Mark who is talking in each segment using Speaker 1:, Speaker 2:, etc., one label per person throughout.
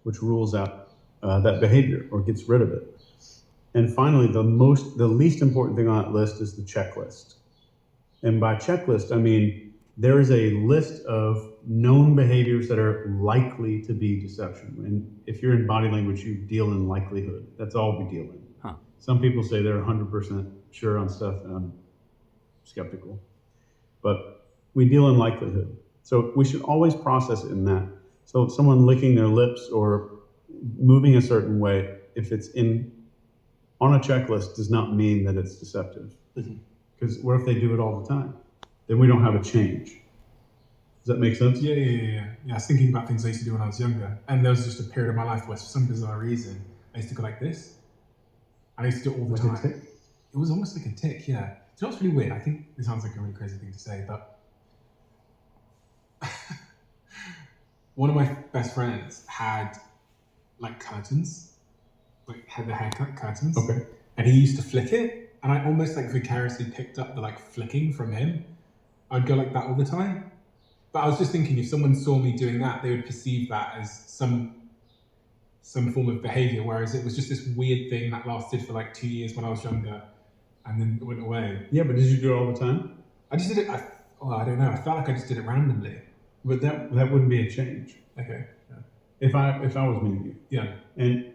Speaker 1: which rules out that behavior or gets rid of it. And finally, the least important thing on that list is the checklist. And by checklist, I mean there is a list of known behaviors that are likely to be deception. And if you're in body language, you deal in likelihood. That's all we deal in.
Speaker 2: Huh.
Speaker 1: Some people say they're 100% sure on stuff, and I'm skeptical. But we deal in likelihood. So we should always process it in that. So someone licking their lips or moving a certain way, if it's on a checklist, does not mean that it's deceptive. Because what if they do it all the time? Then we don't have a change. Does that make sense?
Speaker 3: Yeah. I was thinking about things I used to do when I was younger, and there was just a period of my life where, for some bizarre reason, I used to go like this. I used to do it all the
Speaker 1: Like a
Speaker 3: time.
Speaker 1: tick?
Speaker 3: It was almost like a tick, yeah. Do you know what's really weird? I think this sounds like a really crazy thing to say, but one of my best friends had like curtains, like had the haircut curtains.
Speaker 1: Okay.
Speaker 3: And he used to flick it, and I almost like vicariously picked up the like flicking from him. I'd go like that all the time. But I was just thinking, if someone saw me doing that, they would perceive that as some form of behavior, whereas it was just this weird thing that lasted for like 2 years when I was younger, and then it went away.
Speaker 1: Yeah, but did you do it all the time?
Speaker 3: I just did it. I don't know. I felt like I just did it randomly.
Speaker 1: But that wouldn't be a change.
Speaker 3: Okay.
Speaker 1: If I was meeting you.
Speaker 3: Yeah.
Speaker 1: And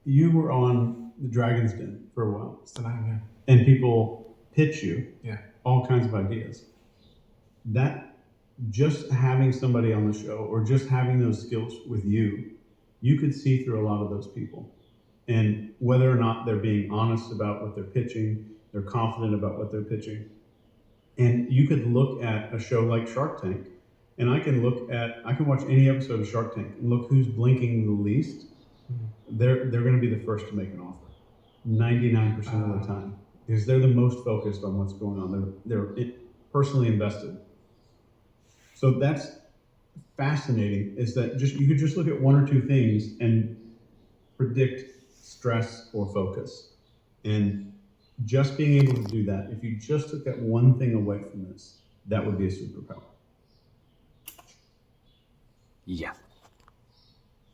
Speaker 1: you were on the Dragon's Den for a while.
Speaker 3: Still am, yeah.
Speaker 1: And people pitch you all kinds of ideas. That just having somebody on the show or just having those skills with you could see through a lot of those people. And whether or not they're being honest about what they're pitching, they're confident about what they're pitching. And you could look at a show like Shark Tank, and I can watch any episode of Shark Tank and look who's blinking the least. They're going to be the first to make an offer 99% of the time, because they're the most focused on what's going on. They're personally invested. So that's fascinating, is that you could just look at one or two things and predict stress or focus. And just being able to do that, if you just took that one thing away from this, that would be a superpower.
Speaker 2: Yeah.